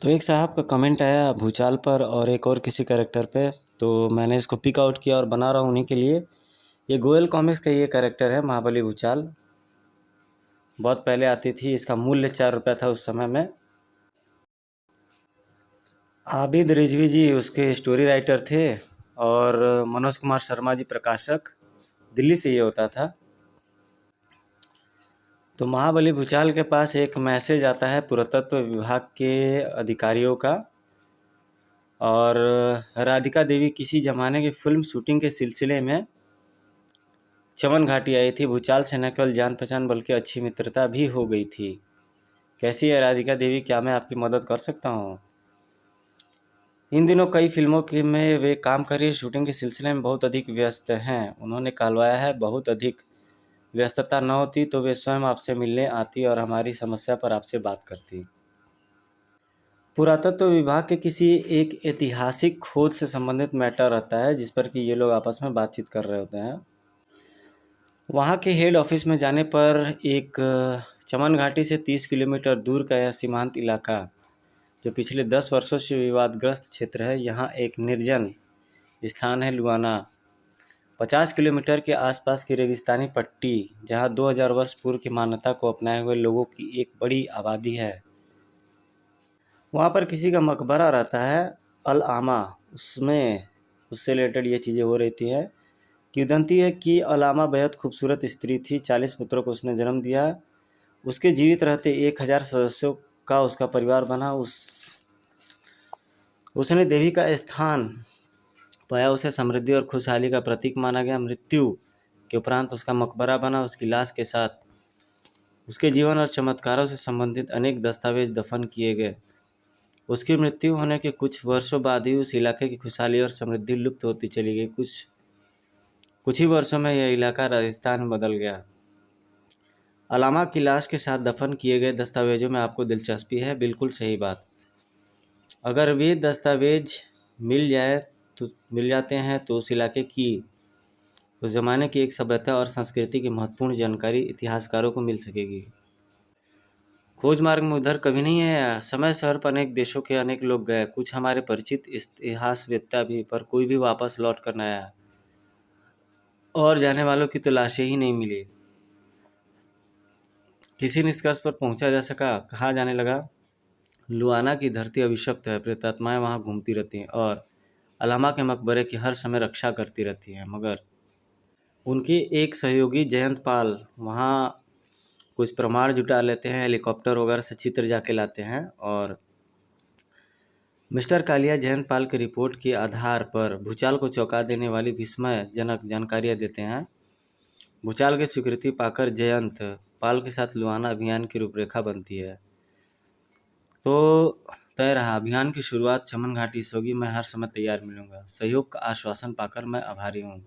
तो एक साहब का कमेंट आया भूचाल पर और एक और किसी कैरेक्टर पे, तो मैंने इसको पिक आउट किया और बना रहा हूँ उन्हीं के लिए। ये गोयल कॉमिक्स का ये कैरेक्टर है महाबली भूचाल। बहुत पहले आती थी, इसका मूल्य 4 रुपये था उस समय में। आबिद रिजवी जी उसके स्टोरी राइटर थे और मनोज कुमार शर्मा जी प्रकाशक। दिल्ली से ये होता था। तो महाबली भूचाल के पास एक मैसेज आता है पुरातत्व विभाग के अधिकारियों का, और राधिका देवी किसी ज़माने की फिल्म शूटिंग के सिलसिले में चमन घाटी आई थी। भूचाल से न केवल जान पहचान बल्कि अच्छी मित्रता भी हो गई थी। कैसी है राधिका देवी, क्या मैं आपकी मदद कर सकता हूँ? इन दिनों कई फिल्मों में वे काम कर रही है, शूटिंग के सिलसिले में बहुत अधिक व्यस्त हैं। उन्होंने कहलवाया है बहुत अधिक व्यस्तता न होती तो वे स्वयं आपसे मिलने आती और हमारी समस्या पर आपसे बात करती। पुरातत्व विभाग के किसी एक ऐतिहासिक खोज से संबंधित मैटर रहता है जिस पर कि ये लोग आपस में बातचीत कर रहे होते हैं। वहाँ के हेड ऑफिस में जाने पर एक चमन घाटी से 30 किलोमीटर दूर का यह सीमांत इलाका, जो पिछले 10 वर्षों से विवादग्रस्त क्षेत्र है, यहाँ एक निर्जन स्थान है लुआना। 50 किलोमीटर के आसपास की रेगिस्तानी पट्टी, जहाँ 2000 वर्ष पूर्व की मान्यता को अपनाए हुए लोगों की एक बड़ी आबादी है। वहाँ पर किसी का मकबरा रहता है अल आमा, उससे रिलेटेड ये चीज़ें हो रहती है। किंवदंती है कि अलामा बेहद खूबसूरत स्त्री थी। 40 पुत्रों को उसने जन्म दिया। उसके जीवित रहते 1000 सदस्यों का उसका परिवार बना। उसने देवी का स्थान पाया, उसे समृद्धि और खुशहाली का प्रतीक माना गया। मृत्यु के उपरांत उसका मकबरा बना। उसकी लाश के साथ उसके जीवन और चमत्कारों से संबंधित अनेक दस्तावेज दफन किए गए। उसकी मृत्यु होने के कुछ वर्षों बाद ही उस इलाके की खुशहाली और समृद्धि लुप्त होती चली गई। कुछ ही वर्षों में यह इलाका राजस्थान में बदल गया। अलामा की लाश के साथ दफन किए गए दस्तावेजों में आपको दिलचस्पी है? बिल्कुल सही बात। अगर वे दस्तावेज मिल जाते हैं तो उस इलाके की, उस ज़माने की एक सभ्यता और संस्कृति की महत्वपूर्ण जानकारी इतिहासकारों को मिल सकेगी। खोज मार्ग में उधर कभी नहीं आया। समय शहर पर अनेक देशों के अनेक लोग गए, कुछ हमारे परिचित इतिहासवेत्ता भी, पर कोई भी वापस लौट कर न आया और जाने वालों की तो लाशें ही नहीं मिली। किसी निष्कर्ष पर पहुंचा जा सका? कहा जाने लगा लुआना की धरती अभिशप्त है, प्रेतात्माएं वहां घूमती रहती हैं और अलामा के मकबरे की हर समय रक्षा करती रहती हैं। मगर उनके एक सहयोगी जयंत पाल वहाँ कुछ प्रमाण जुटा लेते हैं, हेलीकॉप्टर वगैरह से चित्र जाके लाते हैं और मिस्टर कालिया जयंत पाल की रिपोर्ट के आधार पर भूचाल को चौंका देने वाली विस्मयजनक जानकारियाँ देते हैं। भूचाल की स्वीकृति पाकर जयंत पाल के साथ लुआना अभियान की रूपरेखा बनती है। तो तय रहा, अभियान की शुरुआत चमन घाटी से होगी। मैं हर समय तैयार मिलूंगा। सहयोग का आश्वासन पाकर मैं आभारी हूँ।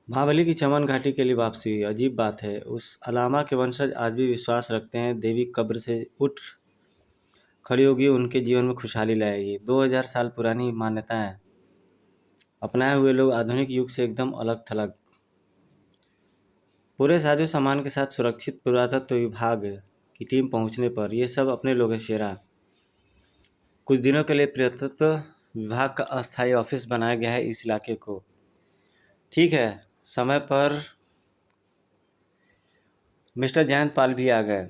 महाबली की चमन घाटी के लिए वापसी हुई। अजीब बात है, उस अलामा के वंशज आज भी विश्वास रखते हैं देवी कब्र से उठ खड़ी होगी, उनके जीवन में खुशहाली लाएगी। 2000 साल पुरानी मान्यताएं अपनाए हुए लोग आधुनिक युग से एकदम अलग थलग। पूरे साजो सामान के साथ सुरक्षित पुरातत्व विभाग की टीम पहुंचने पर ये सब अपने लोग हैं शेरा। कुछ दिनों के लिए पुरातत्व विभाग का अस्थायी ऑफिस बनाया गया है इस इलाके को। ठीक है, समय पर मिस्टर जयंत पाल भी आ गए।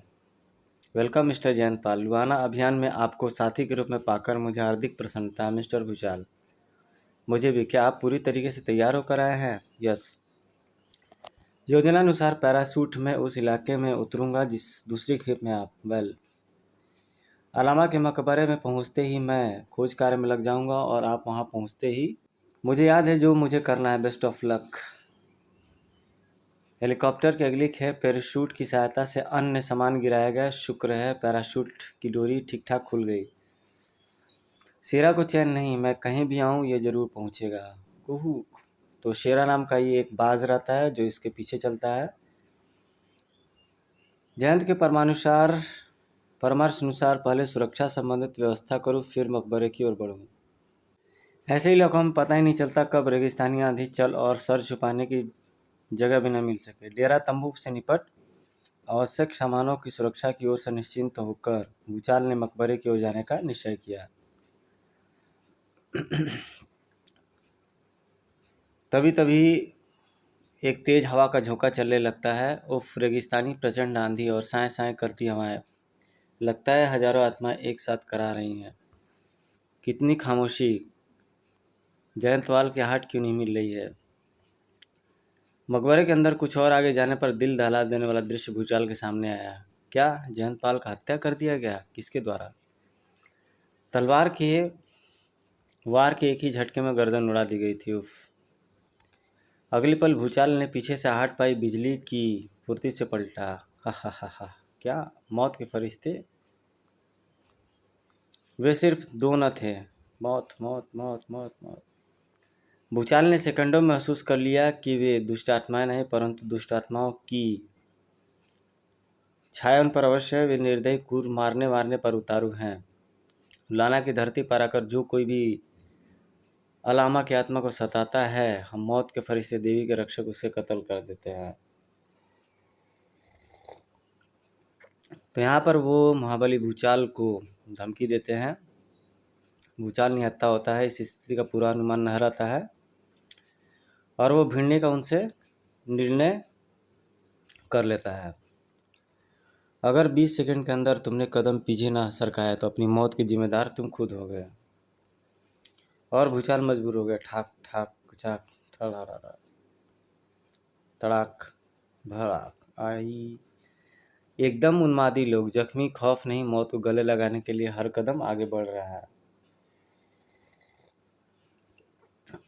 वेलकम मिस्टर जयंत पाल। लुआना अभियान में आपको साथी के रूप में पाकर मुझे हार्दिक प्रसन्नता है। मिस्टर भूचाल, मुझे भी। क्या आप पूरी तरीके से तैयार होकर आए हैं? यस। योजनानुसार पैराशूट में उस इलाके में उतरूंगा जिस दूसरी खेप में आप। वेल, अलामा के मकबरे में पहुंचते ही मैं खोज कार्य में लग जाऊंगा और आप वहां पहुंचते ही मुझे याद है जो मुझे करना है। Best of luck. हेलीकॉप्टर की अगली खेप पैराशूट की सहायता से अन्य सामान गिराया गया। शुक्र है पैराशूट की डोरी ठीक ठाक खुल गई। शेरा को चैन नहीं, मैं कहीं भी आऊँ ये जरूर पहुँचेगा। कुहू। तो शेरा नाम का ये एक बाज रहता है जो इसके पीछे चलता है। जयंत के परामर्श अनुसार पहले सुरक्षा संबंधित व्यवस्था करूँ, फिर मकबरे की ओर बढ़ूँ। ऐसे ही लोगों में पता ही नहीं चलता कब रेगिस्तानी आंधी चल और सर छुपाने की जगह भी न मिल सके। डेरा तंबू से निपट आवश्यक सामानों की सुरक्षा की ओर से निश्चिंत होकर भूचाल ने मकबरे की ओर जाने का निश्चय किया। तभी तभी एक तेज हवा का झोंका चलने लगता है। उफ, रेगिस्तानी प्रचंड आंधी और साए साए करती हवाएं, लगता है हजारों आत्माएं एक साथ करा रही हैं। कितनी खामोशी, जयंतवाल की आहट क्यों नहीं मिल रही है। मकबरे के अंदर कुछ और आगे जाने पर दिल दहला देने वाला दृश्य भूचाल के सामने आया। क्या जयंतपाल का हत्या कर दिया गया? किसके द्वारा? तलवार के वार के एक ही झटके में गर्दन उड़ा दी गई थी। उफ। अगले पल भूचाल ने पीछे से आहट पाई बिजली की फुर्ती से पलटा। हा हा हा हा। क्या मौत के फरिश्ते? वे सिर्फ दो न थे। मौत मौत मौत मौत मौत। भूचाल ने सेकंडों में महसूस कर लिया कि वे दुष्ट आत्माएं नहीं, परंतु दुष्ट आत्माओं की छाया उन पर अवश्य है। वे निर्दयी क्रूर मारने वारने पर उतारू हैं। लाना की धरती पर आकर जो कोई भी अलामा की आत्मा को सताता है, हम मौत के फरिश्ते देवी के रक्षक उसे कत्ल कर देते हैं। तो यहाँ पर वो महाबली भूचाल को धमकी देते हैं। भूचाल निहत्था होता है, इस स्थिति का पूरा अनुमान नहीं रहता है और वो भिड़ने का उनसे निर्णय कर लेता है। अगर 20 सेकंड के अंदर तुमने कदम पीछे ना सरकाया तो अपनी मौत के जिम्मेदार तुम खुद हो गए। और भूचाल मजबूर हो गया। ठाक ठाक चाक ठड़ाड़ा तड़ाक भड़ाक आई। एकदम उन्मादी लोग, जख्मी खौफ नहीं मौत को गले लगाने के लिए हर कदम आगे बढ़ रहा है।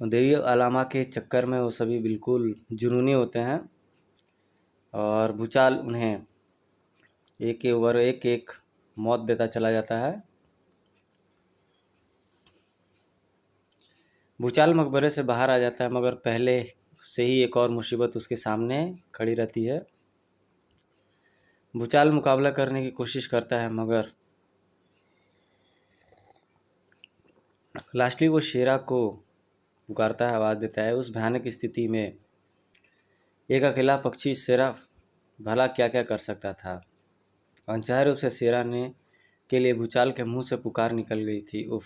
देवी अलामा के चक्कर में वो सभी बिल्कुल जुनूनी होते हैं और भूचाल उन्हें एक ओवर एक एक मौत देता चला जाता है। भूचाल मकबरे से बाहर आ जाता है, मगर पहले से ही एक और मुसीबत उसके सामने खड़ी रहती है। भूचाल मुकाबला करने की कोशिश करता है, मगर लास्टली वो शेरा को पुकारता है, आवाज़ देता है। उस भयानक स्थिति में एक अकेला पक्षी शेरा भला क्या क्या कर सकता था। अनचाहे रूप से शेरा ने के लिए भूचाल के मुंह से पुकार निकल गई थी। उफ,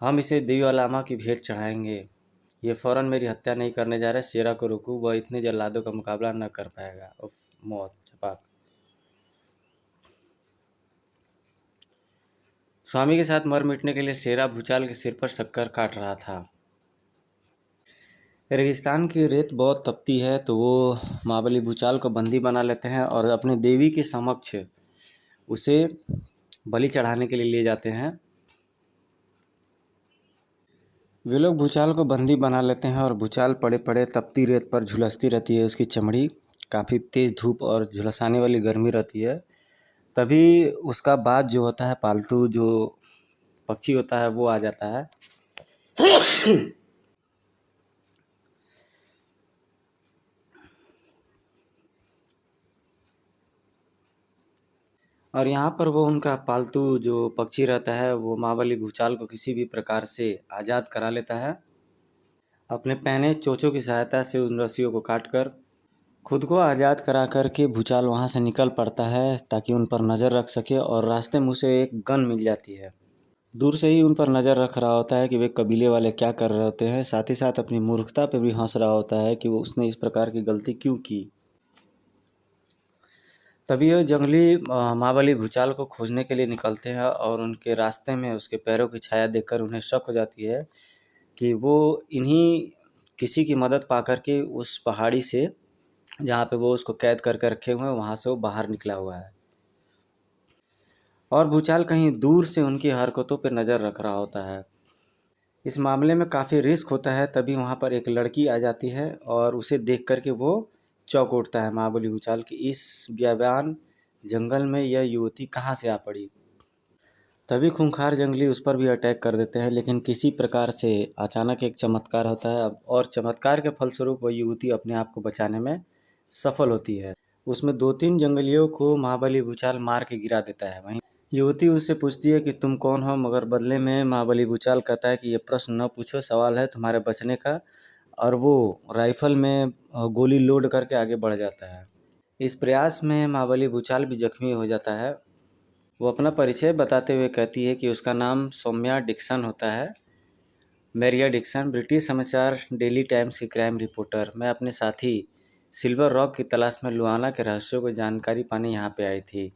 हम इसे देवी अलामा की भेंट चढ़ाएंगे। ये फौरन मेरी हत्या नहीं करने जा रहा है। शेरा को रोकूं, वह इतने जल्लादों का मुकाबला न कर पाएगा। उफ, मौत छपाक। स्वामी के साथ मर मिटने के लिए शेरा भूचाल के सिर पर शक्कर काट रहा था। रेगिस्तान की रेत बहुत तपती है, तो वो महाबली भूचाल को बंदी बना लेते हैं और अपने देवी के समक्ष उसे बलि चढ़ाने के लिए ले जाते हैं। वे लोग भूचाल को बंदी बना लेते हैं और भूचाल पड़े पड़े तपती रेत पर झुलसती रहती है। उसकी चमड़ी काफ़ी तेज़ धूप और झुलसाने वाली गर्मी रहती है। तभी उसका बाज जो होता है, पालतू जो पक्षी होता है, वो आ जाता है। और यहाँ पर वो उनका पालतू जो पक्षी रहता है, वो महाबली भूचाल को किसी भी प्रकार से आज़ाद करा लेता है। अपने पहने चोंचों की सहायता से उन रस्सियों को काटकर खुद को आज़ाद करा कर के भूचाल वहाँ से निकल पड़ता है, ताकि उन पर नज़र रख सके। और रास्ते में उसे एक गन मिल जाती है। दूर से ही उन पर नज़र रख रहा होता है कि वे कबीले वाले क्या कर रहे होते हैं। साथ ही साथ अपनी मूर्खता पे भी हंस रहा होता है कि वो उसने इस प्रकार की गलती क्यों की। तभी वो जंगली महाबली भूचाल को खोजने के लिए निकलते हैं और उनके रास्ते में उसके पैरों की छाया देखकर उन्हें शक हो जाती है कि वो इन्हीं किसी की मदद पाकर के उस पहाड़ी से, जहाँ पे वो उसको कैद करके रखे हुए हैं, वहाँ से वो बाहर निकला हुआ है। और भूचाल कहीं दूर से उनकी हरकतों पर नज़र रख रहा होता है। इस मामले में काफ़ी रिस्क होता है। तभी वहाँ पर एक लड़की आ जाती है और उसे देख कर के वो चौंक उठता है महाबली भूचाल की, इस बेबयान जंगल में यह युवती कहाँ से आ पड़ी। तभी खूंखार जंगली उस पर भी अटैक कर देते हैं, लेकिन किसी प्रकार से अचानक एक चमत्कार होता है और चमत्कार के फलस्वरूप वह युवती अपने आप को बचाने में सफल होती है। उसमें 2-3 जंगलियों को महाबली भूचाल मार के गिरा देता है। वहीं युवती उससे पूछती है कि तुम कौन हो, मगर बदले में महाबली भूचाल कहता है कि ये प्रश्न न पूछो, सवाल है तुम्हारे बचने का। और वो राइफल में गोली लोड करके आगे बढ़ जाता है। इस प्रयास में महाबली भूचाल भी जख्मी हो जाता है। वो अपना परिचय बताते हुए कहती है कि उसका नाम सौम्या डिक्सन होता है। मैरिया डिक्सन ब्रिटिश समाचार डेली टाइम्स की क्राइम रिपोर्टर। मैं अपने साथी सिल्वर रॉक की तलाश में लुआना के रहस्यों को जानकारी पाने यहाँ पे आई थी।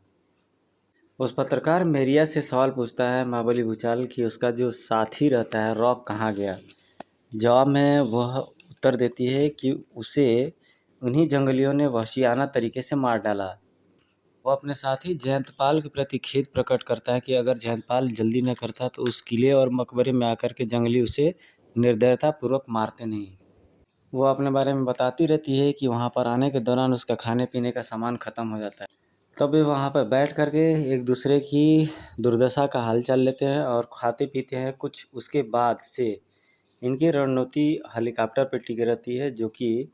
उस पत्रकार मेरिया से सवाल पूछता है महाबली भूचाल कि उसका जो साथी रहता है रॉक कहाँ गया। जवाब में वह उत्तर देती है कि उसे उन्हीं जंगलियों ने वहशियाना तरीके से मार डाला। वो अपने साथी जयंतपाल के प्रति खेद प्रकट करता है कि अगर जयंतपाल जल्दी न करता तो उस किले और मकबरे में आकर के जंगली उसे निर्दयतापूर्वक मारते नहीं। वो अपने बारे में बताती रहती है कि वहाँ पर आने के दौरान उसका खाने पीने का सामान ख़त्म हो जाता है। तब वे वहाँ पर बैठ कर के एक दूसरे की दुर्दशा का हाल चाल लेते हैं और खाते पीते हैं। कुछ उसके बाद से इनकी रणनीति हेलीकॉप्टर पर टिकी रहती है जो कि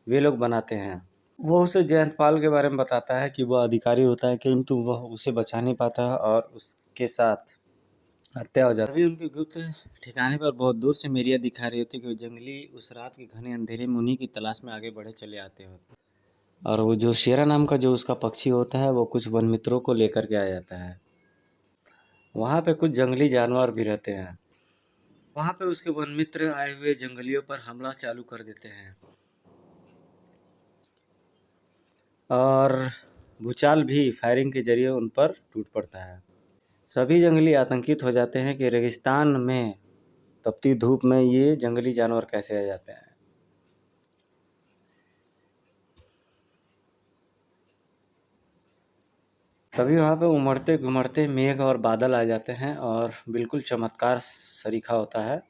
वे लोग बनाते हैं। वो उसे जयंतपाल के बारे में बताता है कि वह अधिकारी होता है किंतु वह उसे बचा नहीं पाता और उसके साथ हत्या हो जाती है। अभी उनके गुप्त ठिकाने पर बहुत दूर से मेरिया दिखा रही होती है कि जंगली उस रात के घने अंधेरे में उन्हीं की तलाश में आगे बढ़े चले आते हैं। और वो जो शेरा नाम का जो उसका पक्षी होता है वो कुछ वन मित्रों को लेकर के आ जाता है। वहाँ पे कुछ जंगली जानवर भी रहते हैं। वहाँ पे उसके वन मित्र आए हुए जंगलियों पर हमला चालू कर देते हैं और भूचाल भी फायरिंग के जरिए उन पर टूट पड़ता है। सभी जंगली आतंकित हो जाते हैं कि रेगिस्तान में तपती धूप में ये जंगली जानवर कैसे आ जाते हैं। तभी वहाँ पे उमड़ते घुमड़ते मेघ और बादल आ जाते हैं और बिल्कुल चमत्कार सरीखा होता है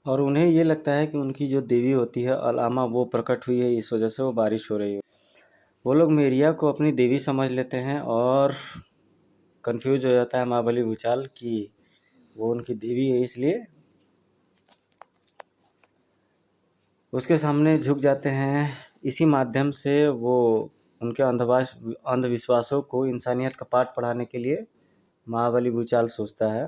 और उन्हें ये लगता है कि उनकी जो देवी होती है अलामा वो प्रकट हुई है, इस वजह से वो बारिश हो रही है। वो लोग मेरिया को अपनी देवी समझ लेते हैं और कंफ्यूज हो जाता है महाबली भूचाल कि वो उनकी देवी है, इसलिए उसके सामने झुक जाते हैं। इसी माध्यम से वो उनके अंधविश्वासों को इंसानियत का पाठ पढ़ाने के लिए महाबली भूचाल सोचता है।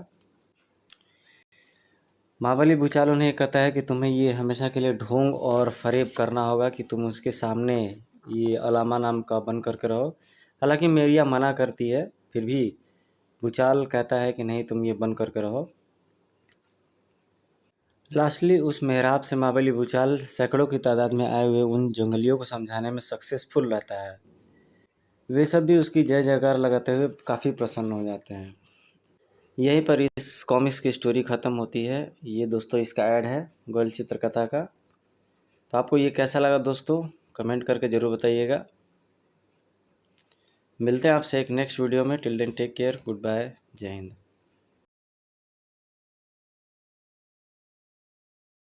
महाबली भूचाल उन्हें कहता है कि तुम्हें ये हमेशा के लिए ढोंग और फरेब करना होगा कि तुम उसके सामने ये अलामा नाम का बन करके रहो। हालांकि मेरिया मना करती है, फिर भी भूचाल कहता है कि नहीं, तुम ये बन करके रहो। लास्टली उस मेहराब से महाबली भूचाल सैकड़ों की तादाद में आए हुए उन जंगलियों को समझाने में सक्सेसफुल रहता है। वे सब भी उसकी जय जयकार लगाते हुए काफ़ी प्रसन्न हो जाते हैं। यहीं पर इस कॉमिक्स की स्टोरी ख़त्म होती है। ये दोस्तों इसका ऐड है गोयल चित्रकथा का। तो आपको ये कैसा लगा दोस्तों, कमेंट करके ज़रूर बताइएगा। मिलते हैं आपसे एक नेक्स्ट वीडियो में। Till then take care, good bye, जय हिंद।